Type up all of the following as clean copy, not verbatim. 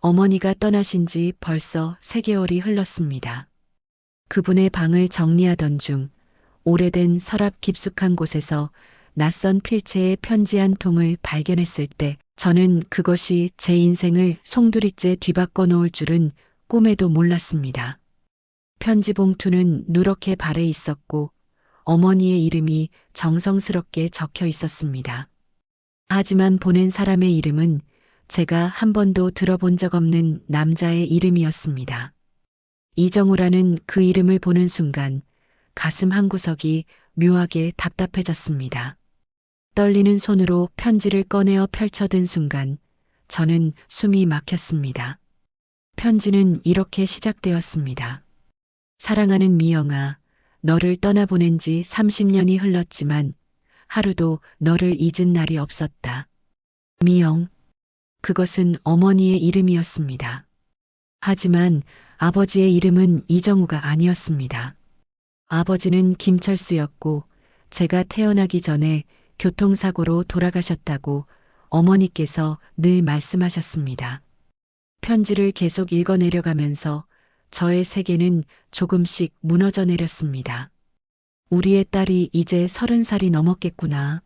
어머니가 떠나신 지 벌써 3개월이 흘렀습니다. 그분의 방을 정리하던 중 오래된 서랍 깊숙한 곳에서 낯선 필체의 편지 한 통을 발견했을 때 저는 그것이 제 인생을 송두리째 뒤바꿔 놓을 줄은 꿈에도 몰랐습니다. 편지 봉투는 누렇게 발에 있었고 어머니의 이름이 정성스럽게 적혀 있었습니다. 하지만 보낸 사람의 이름은 제가 한 번도 들어본 적 없는 남자의 이름이었습니다. 이정우라는 그 이름을 보는 순간 가슴 한구석이 묘하게 답답해졌습니다. 떨리는 손으로 편지를 꺼내어 펼쳐든 순간 저는 숨이 막혔습니다. 편지는 이렇게 시작되었습니다. 사랑하는 미영아, 너를 떠나보낸 지 30년이 흘렀지만 하루도 너를 잊은 날이 없었다. 미영. 그것은 어머니의 이름이었습니다. 하지만 아버지의 이름은 이정우가 아니었습니다. 아버지는 김철수였고 제가 태어나기 전에 교통사고로 돌아가셨다고 어머니께서 늘 말씀하셨습니다. 편지를 계속 읽어 내려가면서 저의 세계는 조금씩 무너져 내렸습니다. 우리의 딸이 이제 30살이 넘었겠구나.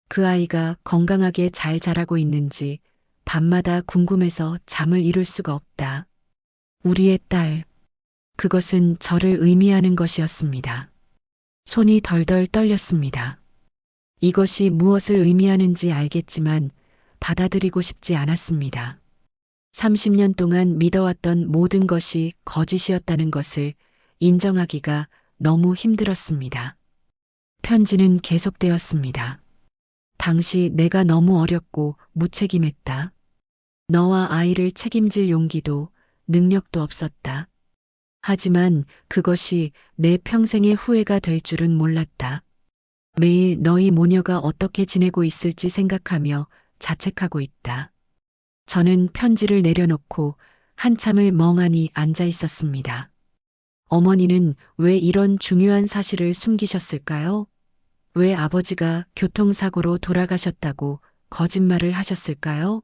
그 아이가 건강하게 잘 자라고 있는지 밤마다 궁금해서 잠을 이룰 수가 없다. 우리의 딸. 그것은 저를 의미하는 것이었습니다. 손이 덜덜 떨렸습니다. 이것이 무엇을 의미하는지 알겠지만 받아들이고 싶지 않았습니다. 30년 동안 믿어왔던 모든 것이 거짓이었다는 것을 인정하기가 너무 힘들었습니다. 편지는 계속되었습니다. 당시 내가 너무 어렸고 무책임했다. 너와 아이를 책임질 용기도 능력도 없었다. 하지만 그것이 내 평생의 후회가 될 줄은 몰랐다. 매일 너희 모녀가 어떻게 지내고 있을지 생각하며 자책하고 있다. 저는 편지를 내려놓고 한참을 멍하니 앉아 있었습니다. 어머니는 왜 이런 중요한 사실을 숨기셨을까요? 왜 아버지가 교통사고로 돌아가셨다고 거짓말을 하셨을까요?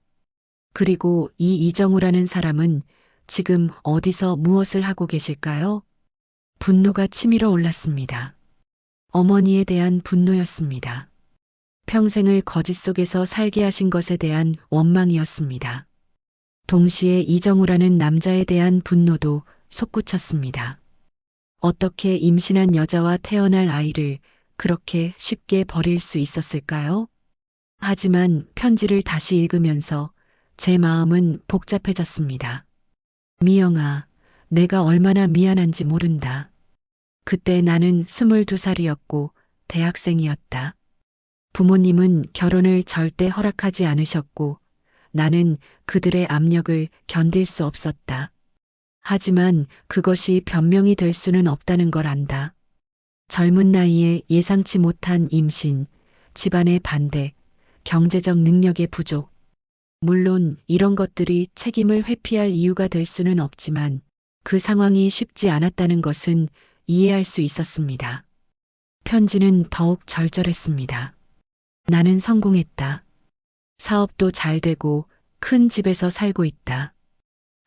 그리고 이 이정우라는 사람은 지금 어디서 무엇을 하고 계실까요? 분노가 치밀어 올랐습니다. 어머니에 대한 분노였습니다. 평생을 거짓 속에서 살게 하신 것에 대한 원망이었습니다. 동시에 이정우라는 남자에 대한 분노도 솟구쳤습니다. 어떻게 임신한 여자와 태어날 아이를 그렇게 쉽게 버릴 수 있었을까요? 하지만 편지를 다시 읽으면서 제 마음은 복잡해졌습니다. 미영아, 내가 얼마나 미안한지 모른다. 그때 나는 22살이었고 대학생이었다. 부모님은 결혼을 절대 허락하지 않으셨고 나는 그들의 압력을 견딜 수 없었다. 하지만 그것이 변명이 될 수는 없다는 걸 안다. 젊은 나이에 예상치 못한 임신, 집안의 반대, 경제적 능력의 부족. 물론 이런 것들이 책임을 회피할 이유가 될 수는 없지만 그 상황이 쉽지 않았다는 것은 이해할 수 있었습니다. 편지는 더욱 절절했습니다. 나는 성공했다. 사업도 잘 되고 큰 집에서 살고 있다.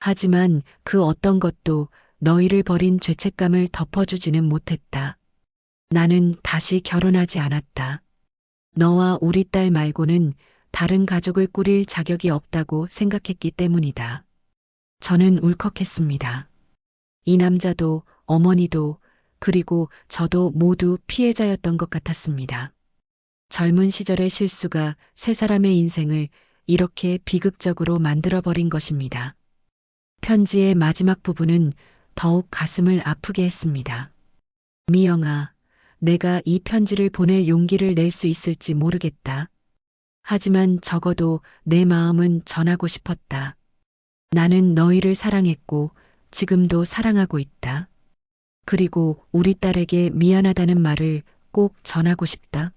하지만 그 어떤 것도 너희를 버린 죄책감을 덮어주지는 못했다. 나는 다시 결혼하지 않았다. 너와 우리 딸 말고는 다른 가족을 꾸릴 자격이 없다고 생각했기 때문이다. 저는 울컥했습니다. 이 남자도 어머니도 그리고 저도 모두 피해자였던 것 같았습니다. 젊은 시절의 실수가 세 사람의 인생을 이렇게 비극적으로 만들어버린 것입니다. 편지의 마지막 부분은 더욱 가슴을 아프게 했습니다. 미영아, 내가 이 편지를 보낼 용기를 낼 수 있을지 모르겠다. 하지만 적어도 내 마음은 전하고 싶었다. 나는 너희를 사랑했고 지금도 사랑하고 있다. 그리고 우리 딸에게 미안하다는 말을 꼭 전하고 싶다.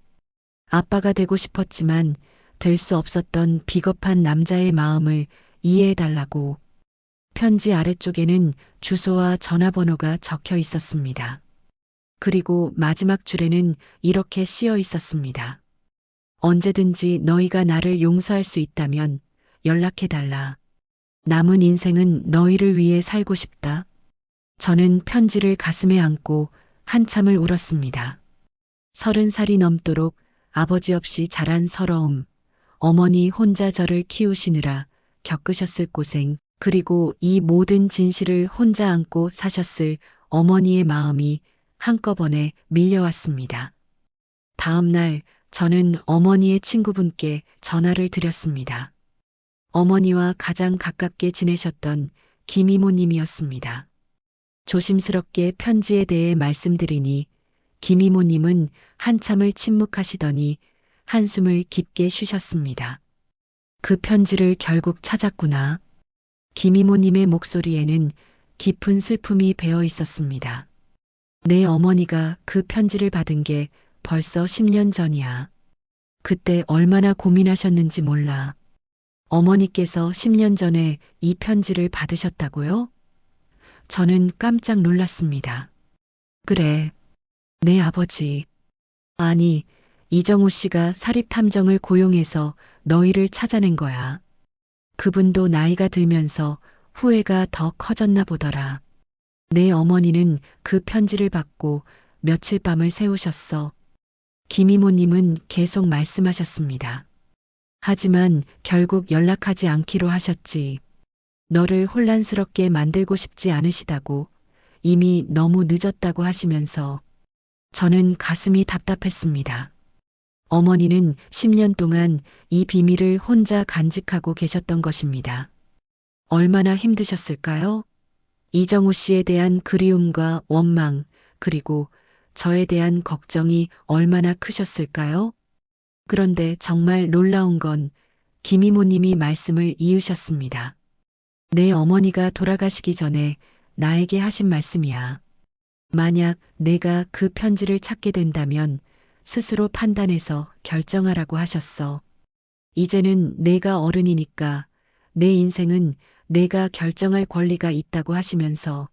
아빠가 되고 싶었지만 될 수 없었던 비겁한 남자의 마음을 이해해달라고. 편지 아래쪽에는 주소와 전화번호가 적혀 있었습니다. 그리고 마지막 줄에는 이렇게 씌어 있었습니다. 언제든지 너희가 나를 용서할 수 있다면 연락해달라. 남은 인생은 너희를 위해 살고 싶다. 저는 편지를 가슴에 안고 한참을 울었습니다. 30살이 넘도록 아버지 없이 자란 서러움, 어머니 혼자 저를 키우시느라 겪으셨을 고생, 그리고 이 모든 진실을 혼자 안고 사셨을 어머니의 마음이 한꺼번에 밀려왔습니다. 다음 날 저는 어머니의 친구분께 전화를 드렸습니다. 어머니와 가장 가깝게 지내셨던 김이모님이었습니다. 조심스럽게 편지에 대해 말씀드리니 김이모님은 한참을 침묵하시더니 한숨을 깊게 쉬셨습니다. 그 편지를 결국 찾았구나. 김이모님의 목소리에는 깊은 슬픔이 배어 있었습니다. 내 어머니가 그 편지를 받은 게 벌써 10년 전이야. 그때 얼마나 고민하셨는지 몰라. 어머니께서 10년 전에 이 편지를 받으셨다고요? 저는 깜짝 놀랐습니다. 그래, 내 아버지. 아니, 이정우 씨가 사립탐정을 고용해서 너희를 찾아낸 거야. 그분도 나이가 들면서 후회가 더 커졌나 보더라. 내 어머니는 그 편지를 받고 며칠 밤을 새우셨어. 김이모님은 계속 말씀하셨습니다. 하지만 결국 연락하지 않기로 하셨지. 너를 혼란스럽게 만들고 싶지 않으시다고, 이미 너무 늦었다고 하시면서 저는 가슴이 답답했습니다. 어머니는 10년 동안 이 비밀을 혼자 간직하고 계셨던 것입니다. 얼마나 힘드셨을까요? 이정우 씨에 대한 그리움과 원망, 그리고 저에 대한 걱정이 얼마나 크셨을까요? 그런데 정말 놀라운 건 김이모님이 말씀을 이으셨습니다. 내 어머니가 돌아가시기 전에 나에게 하신 말씀이야. 만약 내가 그 편지를 찾게 된다면 스스로 판단해서 결정하라고 하셨어. 이제는 내가 어른이니까 내 인생은 내가 결정할 권리가 있다고 하시면서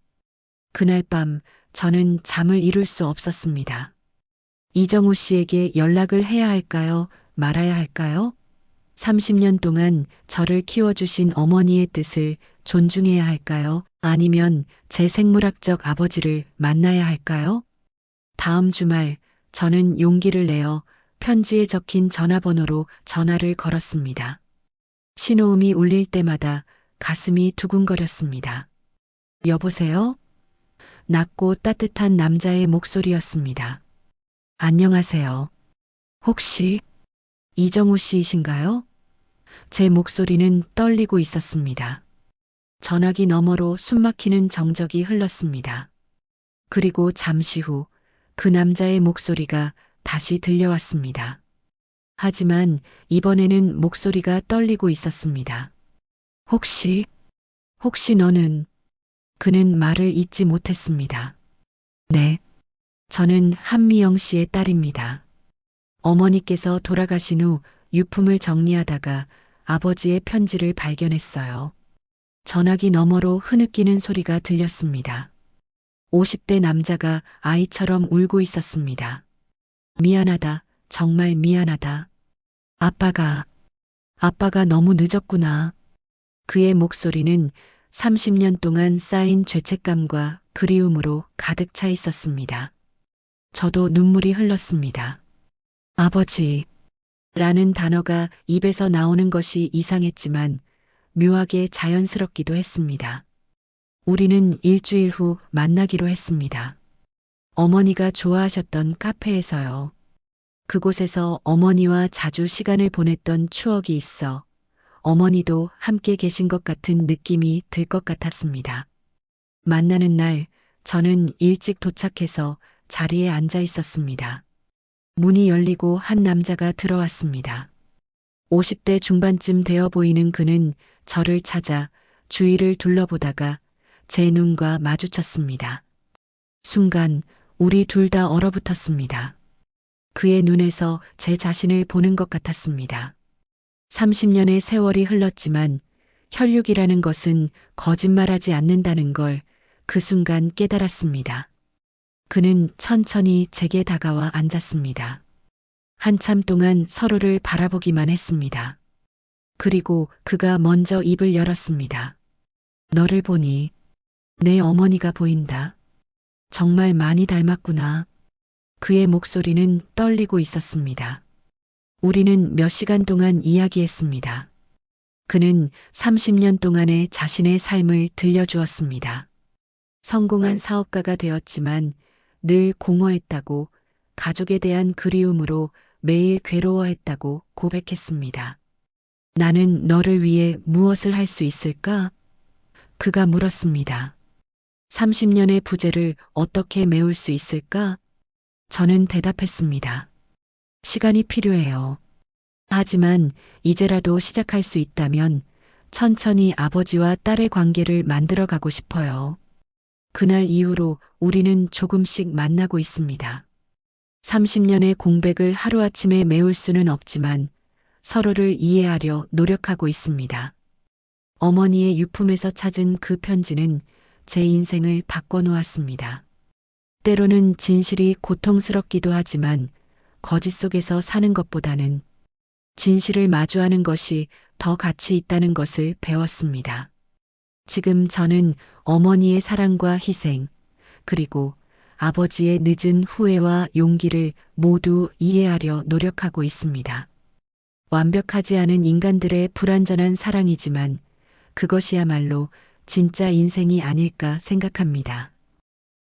그날 밤 저는 잠을 이룰 수 없었습니다. 이정우 씨에게 연락을 해야 할까요? 말아야 할까요? 30년 동안 저를 키워주신 어머니의 뜻을 존중해야 할까요? 아니면 제 생물학적 아버지를 만나야 할까요? 다음 주말 저는 용기를 내어 편지에 적힌 전화번호로 전화를 걸었습니다. 신호음이 울릴 때마다 가슴이 두근거렸습니다. 여보세요? 낮고 따뜻한 남자의 목소리였습니다. 안녕하세요. 혹시 이정우 씨이신가요? 제 목소리는 떨리고 있었습니다. 전화기 너머로 숨막히는 정적이 흘렀습니다. 그리고 잠시 후 그 남자의 목소리가 다시 들려왔습니다. 하지만 이번에는 목소리가 떨리고 있었습니다. 혹시 너는? 그는 말을 잇지 못했습니다. 네. 저는 한미영 씨의 딸입니다. 어머니께서 돌아가신 후 유품을 정리하다가 아버지의 편지를 발견했어요. 전화기 너머로 흐느끼는 소리가 들렸습니다. 50대 남자가 아이처럼 울고 있었습니다. 미안하다, 정말 미안하다. 아빠가 너무 늦었구나. 그의 목소리는 30년 동안 쌓인 죄책감과 그리움으로 가득 차 있었습니다. 저도 눈물이 흘렀습니다. 아버지라는 단어가 입에서 나오는 것이 이상했지만 묘하게 자연스럽기도 했습니다. 우리는 일주일 후 만나기로 했습니다. 어머니가 좋아하셨던 카페에서요. 그곳에서 어머니와 자주 시간을 보냈던 추억이 있어 어머니도 함께 계신 것 같은 느낌이 들 것 같았습니다. 만나는 날 저는 일찍 도착해서 자리에 앉아 있었습니다. 문이 열리고 한 남자가 들어왔습니다. 50대 중반쯤 되어 보이는 그는 저를 찾아 주위를 둘러보다가 제 눈과 마주쳤습니다. 순간 우리 둘 다 얼어붙었습니다. 그의 눈에서 제 자신을 보는 것 같았습니다. 30년의 세월이 흘렀지만 혈육이라는 것은 거짓말하지 않는다는 걸 그 순간 깨달았습니다. 그는 천천히 제게 다가와 앉았습니다. 한참 동안 서로를 바라보기만 했습니다. 그리고 그가 먼저 입을 열었습니다. 너를 보니 내 어머니가 보인다. 정말 많이 닮았구나. 그의 목소리는 떨리고 있었습니다. 우리는 몇 시간 동안 이야기했습니다. 그는 30년 동안의 자신의 삶을 들려주었습니다. 성공한 사업가가 되었지만 늘 공허했다고, 가족에 대한 그리움으로 매일 괴로워했다고 고백했습니다. 나는 너를 위해 무엇을 할 수 있을까? 그가 물었습니다. 30년의 부재를 어떻게 메울 수 있을까? 저는 대답했습니다. 시간이 필요해요. 하지만 이제라도 시작할 수 있다면 천천히 아버지와 딸의 관계를 만들어 가고 싶어요. 그날 이후로 우리는 조금씩 만나고 있습니다. 30년의 공백을 하루아침에 메울 수는 없지만 서로를 이해하려 노력하고 있습니다. 어머니의 유품에서 찾은 그 편지는 제 인생을 바꿔놓았습니다. 때로는 진실이 고통스럽기도 하지만 거짓 속에서 사는 것보다는 진실을 마주하는 것이 더 가치 있다는 것을 배웠습니다. 지금 저는 어머니의 사랑과 희생, 그리고 아버지의 늦은 후회와 용기를 모두 이해하려 노력하고 있습니다. 완벽하지 않은 인간들의 불완전한 사랑이지만 그것이야말로 진짜 인생이 아닐까 생각합니다.